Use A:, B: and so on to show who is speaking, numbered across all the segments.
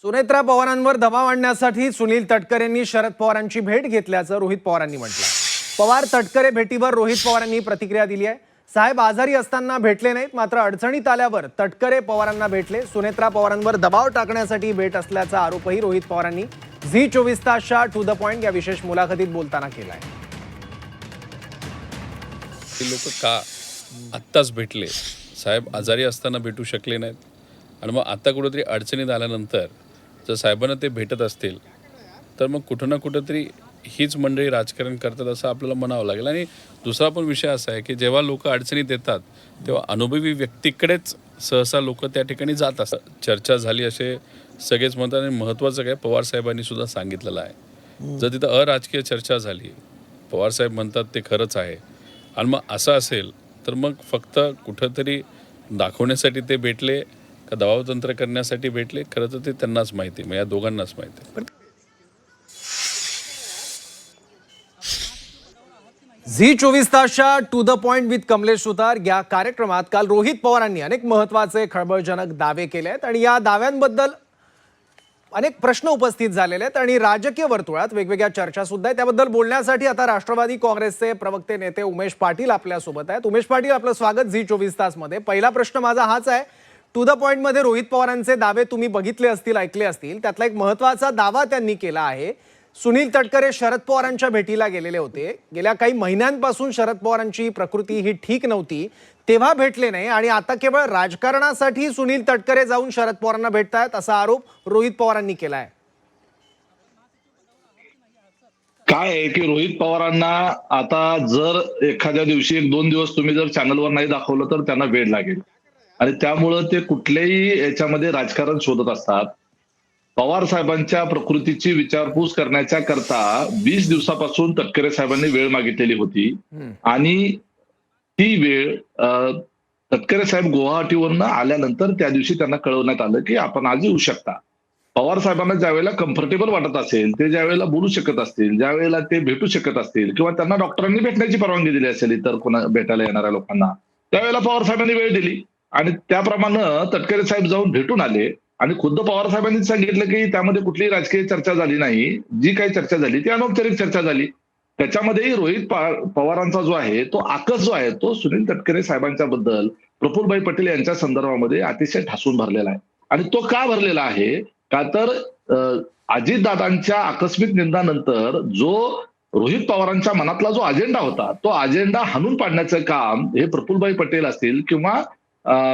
A: सुनेत्रा पवारांवर दबाव आणण्यासाठी सुनील तटकरेंनी शरद पवारांची भेट घेतल्याचं रोहित पवारांनी म्हटलं. पवार तटकरे भेटीवर रोहित पवारांनी प्रतिक्रिया दिली आहे. साहेब आजारी असताना भेटले नाहीत, मात्र अडचणीत आल्यावर तटकरे पवारांना भेटले. सुनेत्रा पवारांवर दबाव टाकण्यासाठी भेट असल्याचा आरोपही रोहित पवारांनी झी 24 तासच्या टू द पॉइंट या विशेष मुलाखतीत बोलताना केलाय.
B: लोक का आत्ताच भेटले, साहेब आजारी असताना भेटू शकले नाहीत आणि मग आता कुठेतरी अडचणीत आल्यानंतर जर साहेबांना ते भेटत असतील तर मग कुठं ना कुठंतरी हीच मंडळी राजकारण करतात असं आपल्याला म्हणावं लागेल. आणि दुसरा पण विषय असा आहे की जेव्हा लोक अडचणीत येतात तेव्हा अनुभवी व्यक्तीकडेच सहसा लोक त्या ठिकाणी जात असतात. चर्चा झाली असे सगळेच म्हणतात. आणि महत्त्वाचं काय, पवार साहेबांनी सुद्धा सांगितलेलं आहे, जर तिथं अराजकीय चर्चा झाली, पवार साहेब म्हणतात ते खरंच आहे, आणि मग असं असेल तर मग फक्त कुठंतरी दाखवण्यासाठी ते भेटले का दबावतंत्र करण्यासाठी भेटले, खरं तर ते त्यांनाच माहिती, मग या दोघांनाच माहिती.
A: झी 24 तासच्या to the point with Kamlesh Sutar या कार्यक्रमात काल रोहित पवारांनी अनेक महत्वाचे खळबळजनक दावे केले आहेत आणि या दाव्यांबद्दल अनेक प्रश्न उपस्थित झालेले आहेत आणि राजकीय वर्तुळात वेगवेगळ्या चर्चा सुद्धा आहेत. त्याबद्दल बोलण्यासाठी आता राष्ट्रवादी काँग्रेसचे प्रवक्ते नेते उमेश पाटील आपल्यासोबत आहेत. उमेश पाटील, आपलं स्वागत झी 24 तास मध्ये. पहिला प्रश्न माझा हाच आहे, टू द पॉइंट मध्ये रोहित पवारांचे दावे तुम्ही बघितले असतील, ऐकले असतील. त्यातला एक महत्वाचा दावा त्यांनी केला आहे, सुनील तटकरे शरद पवारांच्या भेटीला गेलेले होते. गेल्या काही महिन्यांपासून शरद पवारांची प्रकृती ही ठीक नव्हती, तेव्हा भेटले नाही आणि आता केवळ राजकारणासाठी सुनील तटकरे जाऊन शरद पवारांना भेटतायत असा आरोप रोहित पवारांनी केलाय.
C: काय आहे की रोहित पवारांना आता जर एखाद्या दिवशी 1-2 दिवस तुम्ही जर चॅनलवर नाही दाखवलं तर त्यांना वेळ लागेल आणि त्यामुळं ते कुठल्याही याच्यामध्ये राजकारण शोधत असतात. पवार साहेबांच्या प्रकृतीची विचारपूस करण्याच्या करता 20 दिवसापासून तटकरे साहेबांनी वेळ मागितलेली होती आणि ती वेळ तटकरे साहेब गुवाहाटीवरनं आल्यानंतर त्या दिवशी त्यांना कळवण्यात आलं की आपण आज येऊ शकता. पवार साहेबांना ज्या वेळेला कम्फर्टेबल वाटत असेल, ते ज्या वेळेला बोलू शकत असतील, ज्या वेळेला ते भेटू शकत असतील किंवा त्यांना डॉक्टरांनी भेटण्याची परवानगी दिली असेल इतर कोणा भेटायला येणाऱ्या लोकांना, त्यावेळेला पवार साहेबांनी वेळ दिली आणि त्याप्रमाणे तटकरे साहेब जाऊन भेटून आले. आणि खुद्द पवार साहेबांनी सांगितलं की त्यामध्ये कुठलीही राजकीय चर्चा झाली नाही, जी काही चर्चा झाली ती अनौपचारिक चर्चा झाली. त्याच्यामध्येही रोहित पवारांचा जो आहे तो आकस जो आहे तो सुनील तटकरे साहेबांच्या बद्दल प्रफुल्लभाई पटेल यांच्या संदर्भामध्ये अतिशय ठासून भरलेला आहे. आणि तो का भरलेला आहे का तर अजितदादांच्या आकस्मिक निधनानंतर जो रोहित पवारांच्या मनातला जो अजेंडा होता तो अजेंडा हाणून पाडण्याचं काम हे प्रफुल्लभाई पटेल असतील किंवा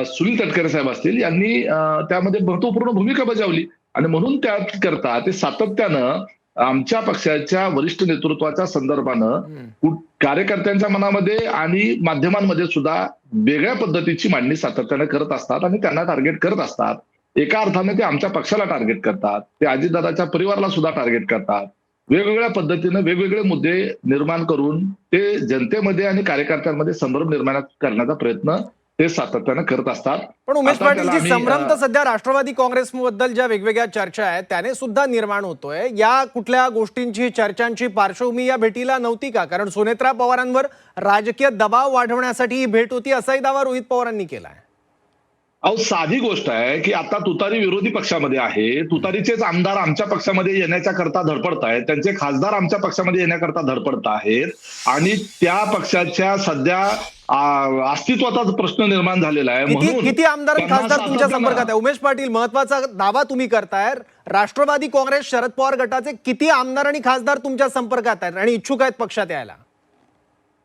C: सुनील तटकरे साहेब असतील यांनी त्यामध्ये महत्वपूर्ण भूमिका बजावली. आणि म्हणून त्याकरता ते सातत्यानं आमच्या पक्षाच्या वरिष्ठ नेतृत्वाच्या संदर्भानं कार्यकर्त्यांच्या मनामध्ये आणि माध्यमांमध्ये सुद्धा वेगळ्या पद्धतीची मांडणी सातत्यानं करत असतात आणि त्यांना टार्गेट करत असतात. एका अर्थाने ते आमच्या पक्षाला टार्गेट करतात, ते अजितदादाच्या परिवाराला सुद्धा टार्गेट करतात. वेगवेगळ्या पद्धतीनं वेगवेगळे मुद्दे निर्माण करून ते जनतेमध्ये आणि कार्यकर्त्यांमध्ये संभ्रम निर्माण करण्याचा प्रयत्न ते सातत्यानं करत असतात.
A: पण उमेश पाटील जी संभ्रम तर सध्या राष्ट्रवादी काँग्रेसबद्दल ज्या वेगवेगळ्या चर्चा आहेत त्याने सुद्धा निर्माण होतोय. या कुठल्या गोष्टींची चर्चांची पार्श्वभूमी या भेटीला नव्हती का? कारण सुनेत्रा पवारांवर राजकीय दबाव वाढवण्यासाठी ही भेट होती असाही दावा रोहित पवारांनी केलाय.
C: अहो, साधी गोष्ट आहे की आता तुतारी विरोधी पक्षामध्ये आहे, तुतारीचेच आमदार आमच्या पक्षामध्ये येण्याच्या करता धडपडत आहेत, त्यांचे खासदार आमच्या पक्षामध्ये येण्याकरता धडपडत आहेत आणि त्या पक्षाच्या सध्या अस्तित्वाचा प्रश्न निर्माण झालेला आहे. म्हणून
A: किती आमदार खासदार तुमच्या संपर्कात आहे? उमेश पाटील, महत्वाचा दावा तुम्ही करताय, राष्ट्रवादी काँग्रेस शरद पवार गटाचे किती आमदार आणि खासदार तुमच्या संपर्कात आहेत आणि इच्छुक आहेत पक्षात यायला?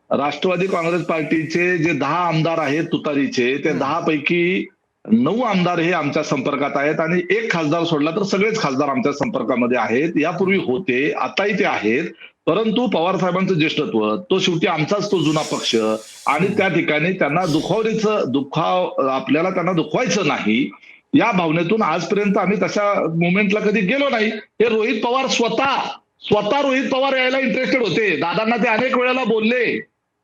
C: राष्ट्रवादी काँग्रेस पार्टीचे जे 10 आमदार आहेत तुतारीचे, ते 10 पैकी 9 आमदार हे आमच्या संपर्कात आहेत आणि एक खासदार सोडला तर सगळेच खासदार आमच्या संपर्कामध्ये आहेत. यापूर्वी होते, आताही ते आहेत. परंतु पवार साहेबांचं ज्येष्ठत्व तो शेवटी आमचाच तो जुना पक्ष आणि त्या ठिकाणी त्यांना आपल्याला त्यांना दुखवायचं नाही या भावनेतून आजपर्यंत आम्ही तशा मुवमेंटला कधी गेलो नाही. हे रोहित पवार स्वतः रोहित पवार यायला इंटरेस्टेड होते. दादांना ते अनेक वेळेला बोलले.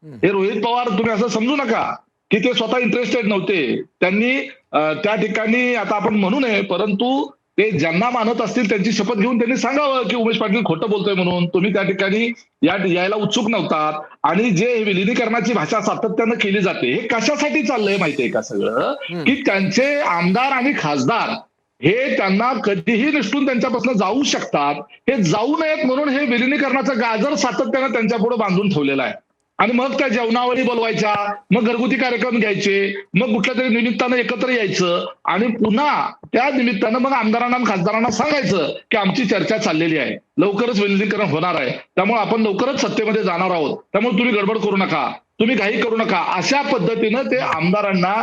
C: हे रोहित पवार तुम्ही असं समजू नका की ते स्वतः इंटरेस्टेड नव्हते. त्यांनी त्या ठिकाणी आता आपण म्हणू नये, परंतु ते ज्यांना मानत असतील त्यांची शपथ घेऊन त्यांनी सांगावं की उमेश पाटील खोटं बोलतोय म्हणून. तुम्ही त्या ठिकाणी यायला उत्सुक नव्हतात. आणि जे विलिनीकरणाची भाषा सातत्यानं केली जाते हे कशासाठी चाललंय माहितीये का? सगळं की त्यांचे आमदार आणि खासदार हे त्यांना कधीही निष्ठून त्यांच्यापासून जाऊ शकतात. हे जाऊ नयेत म्हणून हे विलिनीकरणाचं गाजर सातत्यानं त्यांच्या पुढे बांधून ठेवलेलं आहे. आणि मग त्या जेवणावळी बोलवायच्या, मग घरगुती कार्यक्रम घ्यायचे, मग कुठल्या तरी निमित्तानं एकत्र यायचं आणि पुन्हा त्या निमित्तानं मग आमदारांना आणि खासदारांना सांगायचं की आमची चर्चा चाललेली आहे, लवकरच विलिनीकरण होणार आहे, त्यामुळे आपण लवकरच सत्तेमध्ये जाणार आहोत, त्यामुळे तुम्ही गडबड करू नका, तुम्ही घाई करू नका. अशा पद्धतीनं ते आमदारांना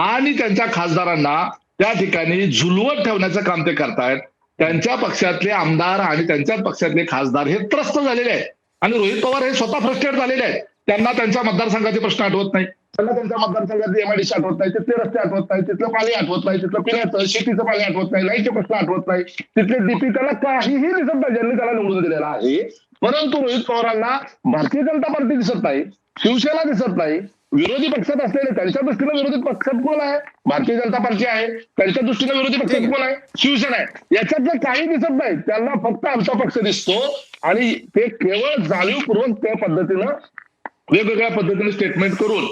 C: आणि त्यांच्या खासदारांना त्या ठिकाणी झुलवत ठेवण्याचं काम ते करतायत. त्यांच्या पक्षातले आमदार आणि त्यांच्या पक्षातले खासदार हे त्रस्त झालेले आहेत आणि रोहित पवार हे स्वतः फ्रस्ट्रेट झालेले आहेत. त्यांना त्यांच्या मतदारसंघाचे प्रश्न आठवत नाही, त्यांना त्यांच्या मतदारसंघातले एमआयडीसी आठवत नाही, तिथले रस्ते आठवत नाही, तिथलं पाणी आठवत नाही, तिथलं पिण्याचं शेतीचं पाणी आठवत नाही, लाईटचे प्रश्न आठवत नाही, तिथले डीपी त्याला काहीही दिसत नाही ज्यांनी त्याला निवडून दिलेला आहे. परंतु रोहित पवारांना भारतीय जनता पार्टी दिसत नाही, शिवसेना दिसत नाही, विरोधी पक्षात असलेले त्यांच्या दृष्टीने विरोधी पक्षात कोण आहे? भारतीय जनता पार्टी आहे. त्यांच्या दृष्टीने विरोधी पक्षात कोण आहे? शिवसेना आहे. याच्यातलं काही दिसत नाही. त्यांना फक्त आमचा पक्ष दिसतो आणि ते केवळ जाणीवपूर्वक त्या पद्धतीनं वेगवेगळ्या पद्धतीने स्टेटमेंट करून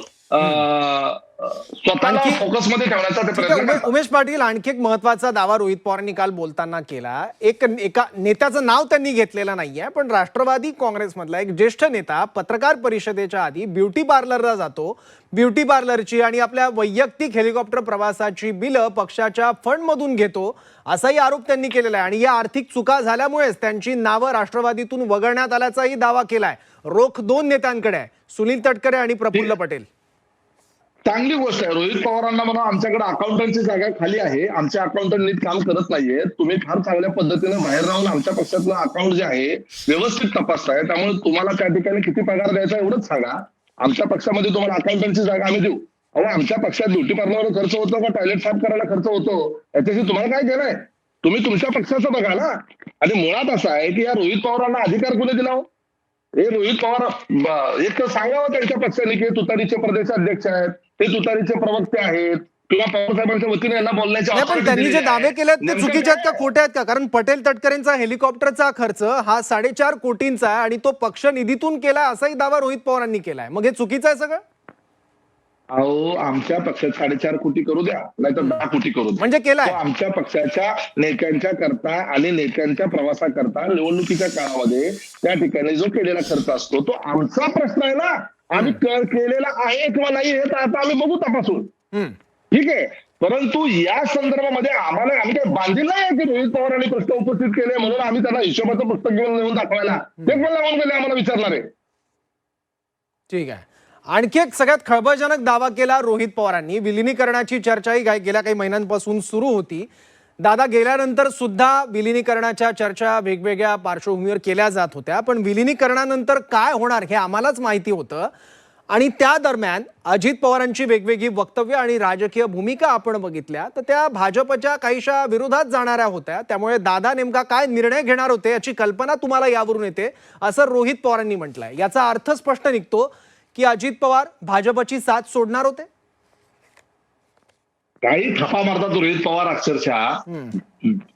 C: स्वतःला फोकसमध्ये ठेवण्याचा ते प्रयत्न करतात.
A: उमेश पाटील, आणखी एक महत्वाचा दावा रोहित पवारांनी काल बोलताना केला. एका नेत्याचं नाव त्यांनी घेतलेलं नाहीये, पण राष्ट्रवादी काँग्रेसमधला एक ज्येष्ठ नेता पत्रकार परिषदेच्या आधी ब्युटी पार्लरला जातो, ब्युटी पार्लरची आणि आपल्या वैयक्तिक हेलिकॉप्टर प्रवासाची बिलं पक्षाच्या फंडमधून घेतो, असाही आरोप त्यांनी केलेला आहे. आणि या आर्थिक चुका झाल्यामुळेच त्यांची नावं राष्ट्रवादीतून वगळण्यात आल्याचाही दावा केलाय. रोख 2 नेत्यांकडे आहे, सुनील तटकरे आणि प्रफुल्ल पटेल.
C: चांगली गोष्ट आहे. रोहित पवारांना म्हणा आमच्याकडे अकाउंटंटची जागा खाली आहे, आमचे अकाउंटंट नीट काम करत नाहीये, तुम्ही फार चांगल्या पद्धतीने बाहेर राहून आमच्या पक्षातलं अकाउंट जे आहे व्यवस्थित तपासताय, त्यामुळे तुम्हाला त्या ठिकाणी किती पगार द्यायचा एवढंच सांगा, आमच्या पक्षामध्ये तुम्हाला अकाउंटंटची जागा आम्ही देऊ. अहो आमच्या पक्षात ब्युटी पार्लरवर खर्च होतो का टॉयलेट साफ करायला खर्च होतो, याच्याशी तुम्हाला काय केलंय? तुम्ही तुमच्या पक्षाचं बघा ना. आणि मुळात असं आहे की या रोहित पवारांना अधिकार कोणी दिला? हे रोहित पवार एक तर सांगावं त्यांच्या पक्षाने की तुतारीचे प्रदेशाध्यक्ष आहेत, ते तुतारीचे प्रवक्ते आहेत किंवा पवार साहेबांच्या वतीने यांना बोलण्याच्या
A: पण त्यांनी जे दावे केलेत ते चुकीचे आहेत का खोटे आहेत का? कारण पटेल तटकरेंचा हेलिकॉप्टरचा खर्च हा 4.5 कोटींचा आहे आणि तो पक्ष निधीतून केलाय असाही दावा रोहित पवारांनी केलाय. मग हे चुकीचं आहे सगळं?
C: अहो आमच्या पक्षात 4.5 कोटी करू द्या, नाहीतर 10 कोटी करू द्या,
A: म्हणजे केलाय
C: आमच्या पक्षाच्या नेत्यांच्या करता आणि नेत्यांच्या प्रवासाकरता निवडणुकीच्या काळामध्ये त्या ठिकाणी जो केलेला खर्च असतो तो आमचा प्रश्न आहे ना. आम्ही केलेला आहे किंवा नाही हे तर आता आम्ही बघू तपासून, ठीक आहे. परंतु या संदर्भामध्ये आम्हाला आम्ही काही बांधील नाही की रोहित पवारांनी प्रश्न उपस्थित केले म्हणून आम्ही त्यांना हिशोबाचं पुस्तक घेऊन नेऊन दाखवायला ते पण लावून गेले आम्हाला विचारणार आहे.
A: ठीक आहे. आणखी एक सगळ्यात खळबळजनक दावा केला रोहित पवारांनी. विलिनीकरणाची चर्चाही गेल्या काही महिन्यांपासून सुरू होती. दादा गेल्यानंतर सुद्धा विलिनीकरणाच्या चर्चा वेगवेगळ्या पार्श्वभूमीवर केल्या जात होत्या, पण विलिनीकरणानंतर काय होणार हे आम्हालाच माहिती होतं. आणि त्या दरम्यान अजित पवारांची वेगवेगळी वक्तव्य आणि राजकीय भूमिका आपण बघितल्या तर त्या भाजपच्या काहीशा विरोधात जाणाऱ्या होत्या. त्यामुळे दादा नेमका काय निर्णय घेणार होते याची कल्पना तुम्हाला यावरून येते असं रोहित पवारांनी म्हटलंय. याचा अर्थ स्पष्ट निघतो की अजित पवार भाजपची साथ सोडणार होते.
C: काही थपा मारतात रोहित पवार अक्षरशः.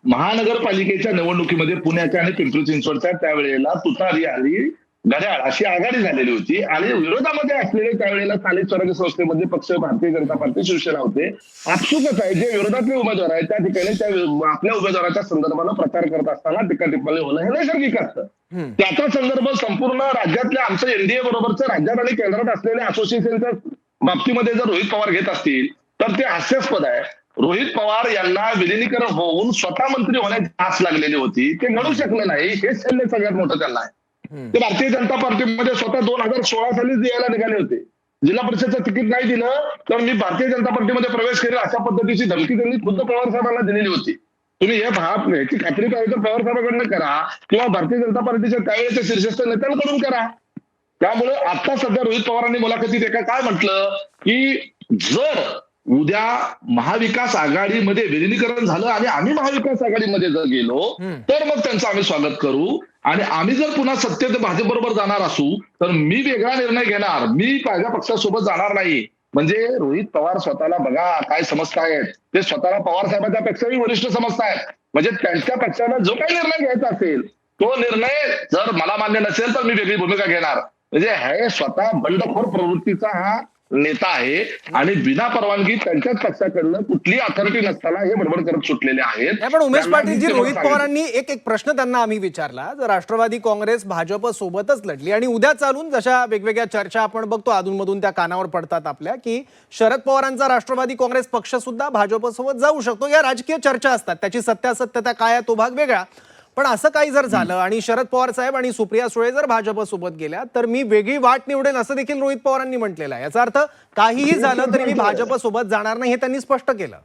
C: महानगरपालिकेच्या निवडणुकीमध्ये पुण्याच्या आणि पिंपरी चिंचवडच्या त्यावेळेला तुतारी आली घड्याळ अशी आघाडी झालेली होती आणि विरोधामध्ये असलेले त्यावेळेला स्थानिक स्वराज्य संस्थेमध्ये पक्ष भारतीय जनता पार्टी शिवसेना होते. आपसुकच आहे जे विरोधातले उमेदवार आहेत त्या ठिकाणी त्या आपल्या उमेदवाराच्या संदर्भानं प्रचार करत असताना टीका टिप्पणी होणं हे नैसर्गिक असतं. त्याचा संदर्भ संपूर्ण राज्यातल्या आमचं एनडीए बरोबरच्या राज्यात आणि केंद्रात असलेल्या असोसिएशनच्या बाबतीमध्ये जर रोहित पवार घेत असतील तर ते हास्यास्पद आहे. रोहित पवार यांना विलिनीकरण होऊन स्वतः मंत्री होण्याची आस लागलेली होती, ते घडू शकलं नाही. हे शल्य सगळ्यात मोठं त्यांना आहे. ते भारतीय जनता पार्टीमध्ये स्वतः 2016 सालीच द्यायला निघाले होते. जिल्हा परिषदचं तिकीट नाही दिलं तर मी भारतीय जनता पार्टीमध्ये प्रवेश करेल अशा पद्धतीची धमकी त्यांनी खुद्द पवार साहेबांना दिलेली होती. तुम्ही याची खात्री पाहिजे तर पवार साहेबांकडनं करा किंवा भारतीय जनता पार्टीच्या त्यावेळेच्या शीर्षस्थ नेत्यांकडून करा. त्यामुळे आता सध्या रोहित पवारांनी मुलाखतीत एका काय म्हटलं की जर उद्या महाविकास आघाडीमध्ये विलिनीकरण झालं आणि आम्ही महाविकास आघाडीमध्ये जर गेलो तर मग त्यांचं आम्ही स्वागत करू आणि आम्ही जर पुन्हा सत्तेत भाजप बरोबर जाणार असू तर मी वेगळा निर्णय घेणार, मी माझ्या पक्षासोबत जाणार नाही. म्हणजे रोहित पवार स्वतःला बघा काय समजतायत, ते स्वतःला पवार साहेबांच्या पेक्षाही वरिष्ठ समजतायत. म्हणजे त्यांच्या पक्षानं जो काही निर्णय घ्यायचा असेल तो निर्णय जर मला मान्य नसेल तर मी वेगळी भूमिका घेणार. म्हणजे हे स्वतः बंडखोर प्रवृत्तीचा हा नेता आहे आणि बिना परवानगी त्यांच्याच पक्षाकडनं कुठली अथॉरिटी नसताना हे बडबड करत सुटलेले आहेत.
A: नाही, पण उमेश
C: त्यांना
A: पाटील जी
C: मी
A: रोहित
C: सांगितलं.
A: पवारांनी एक प्रश्न त्यांना आम्ही विचारला, जर राष्ट्रवादी काँग्रेस भाजप सोबतच लढली आणि उद्या चालून जशा वेगवेगळ्या चर्चा आपण बघतो अधूनमधून त्या कानावर पडतात आपल्या, की शरद पवारांचा राष्ट्रवादी काँग्रेस पक्ष सुद्धा भाजप सोबत जाऊ शकतो, या राजकीय चर्चा असतात, त्याची सत्यासत्यता काय आहे तो भाग वेगळा. पण असं काही जर झालं आणि शरद पवार साहेब आणि सुप्रिया सुळे जर भाजप सोबत गेल्या तर मी वेगळी वाट निवडेल असं देखील रोहित पवारांनी म्हटलेलं आहे. याचा अर्थ काहीही झालं तरी मी भाजप सोबत जाणार नाही हे त्यांनी स्पष्ट केलं.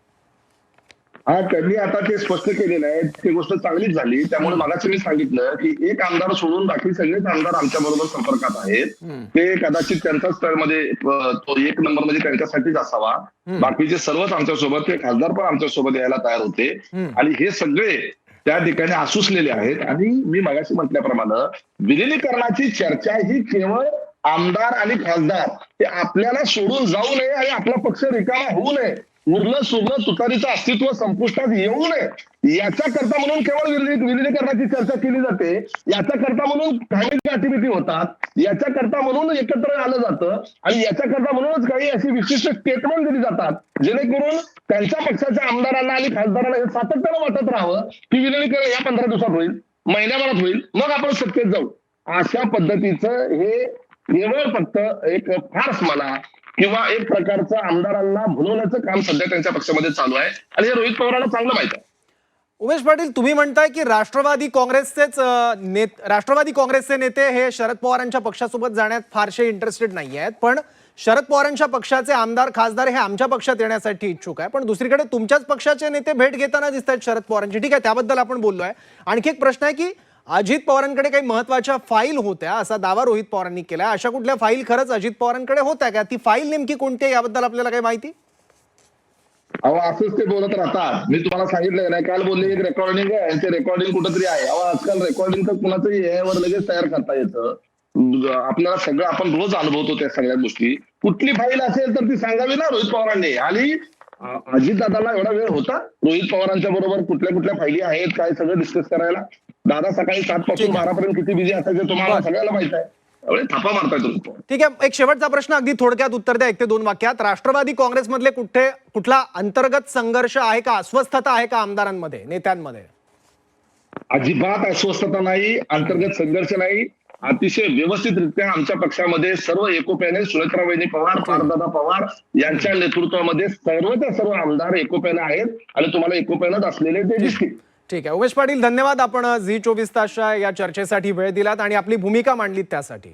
C: हा, त्यांनी आता ते स्पष्ट केलेलं आहे, ती गोष्ट चांगलीच झाली. त्यामुळे मगाशी मी सांगितलं की एक आमदार सोडून बाकी सगळेच आमदार आमच्या बरोबर संपर्कात आहेत. ते कदाचित त्यांच्याच मध्ये तो एक नंबर म्हणजे त्यांच्यासाठीच असावा. बाकीचे सर्वच आमच्यासोबत, ते खासदार पण आमच्यासोबत यायला तयार होते आणि हे सगळे त्या ठिकाणी आसुसलेले आहेत. आणि मी मगाशी म्हटल्याप्रमाणे विलिनीकरणाची चर्चा ही केवळ आमदार आणि खासदार हे आपल्याला सोडून जाऊ नये आणि आपला पक्ष रिकामा होऊ नये, उरलं सुरलं तुतारीचं अस्तित्व संपुष्टात येऊ नये याच्याकरता म्हणून केवळ विलिनीकरणाची चर्चा केली जाते. याच्याकरता म्हणून काही ऍक्टिव्हिटी होतात, याच्याकरता म्हणून एकत्र आलं जातं आणि याच्याकरता म्हणूनच काही अशी विशिष्ट स्टेटमेंट दिली जातात जेणेकरून त्यांच्या पक्षाच्या आमदारांना आणि खासदारांना हे सातत्यानं वाटत राहावं की विलिनीकरण या 15 दिवसात होईल, महिन्याभरात होईल, मग आपण सत्तेत जाऊ. अशा पद्धतीचं हे केवळ फक्त एक फार्स म्हणा किंवा एक प्रकारचं आमदारांना भुलवण्याचं काम सध्या त्यांच्या पक्षामध्ये चालू आहे आणि हे रोहित पवारांना चांगलं माहिती आहे.
A: उमेश पाटील, तुम्ही म्हणताय की राष्ट्रवादी काँग्रेसचे नेते हे शरद पवारांच्या पक्षासोबत जाण्यात फारसे इंटरेस्टेड नाही आहेत, पण शरद पवारांच्या पक्षाचे आमदार खासदार हे आमच्या पक्षात येण्यासाठी इच्छुक आहे. पण दुसरीकडे तुमच्याच पक्षाचे नेते भेट घेताना दिसत आहेत शरद पवारांची. ठीक आहे, त्याबद्दल आपण बोललोय. आणखी एक प्रश्न आहे की अजित पवारांकडे काही महत्वाच्या फाईल होत्या असा दावा रोहित पवारांनी केला. अशा कुठल्या फाईल खरंच अजित पवारांकडे होत्या का? ती फाईल नेमकी कोणती आहे याबद्दल आपल्याला काही माहिती?
C: अहो, असंच ते बोलत राहतात. मी तुम्हाला सांगितलंय ना, काल बोलले एक रेकॉर्डिंग आहे, ते रेकॉर्डिंग कुठंतरी आहे. अहो, आजकाल रेकॉर्डिंग तर कुणाचंही यावर लगेच तयार करता येतं. आपल्याला सगळं आपण रोज अनुभवतो त्या सगळ्या गोष्टी. कुठली फाईल असेल तर ती सांगावी ना रोहित पवारांनी. आणि अजितदादांना एवढा वेळ होता रोहित पवारांच्या बरोबर कुठल्या कुठल्या फायली आहेत काय सगळं डिस्कस करायला? दादा सकाळी 7 पासून 12 पर्यंत किती बिझी असायचे तुम्हाला सगळ्याला माहित आहे. एवढे थापा मारताय तुम्ही.
A: ठीक आहे, एक शेवटचा प्रश्न, अगदी थोडक्यात उत्तर द्या, 1 ते 2 वाक्यात. राष्ट्रवादी काँग्रेसमधले कुठला अंतर्गत संघर्ष आहे का, अस्वस्थता आहे का आमदारांमध्ये, नेत्यांमध्ये?
C: अजिबात अस्वस्थता नाही, अंतर्गत संघर्ष नाही. अतिशय व्यवस्थितरित्या आमच्या पक्षामध्ये सर्व एकोप्याने सुनेत्राबाई पवार, पारदादा पवार यांच्या नेतृत्वामध्ये सर्वच्या सर्व आमदार एकोप्याने आहेत आणि तुम्हाला एकोप्यानंच असलेले ते दिसतील.
A: ठीक आहे, उमेश पाटील, धन्यवाद. आपण झी 24 तासच्या या चर्चेसाठी वेळ दिलात आणि आपली भूमिका मांडलीत त्यासाठी.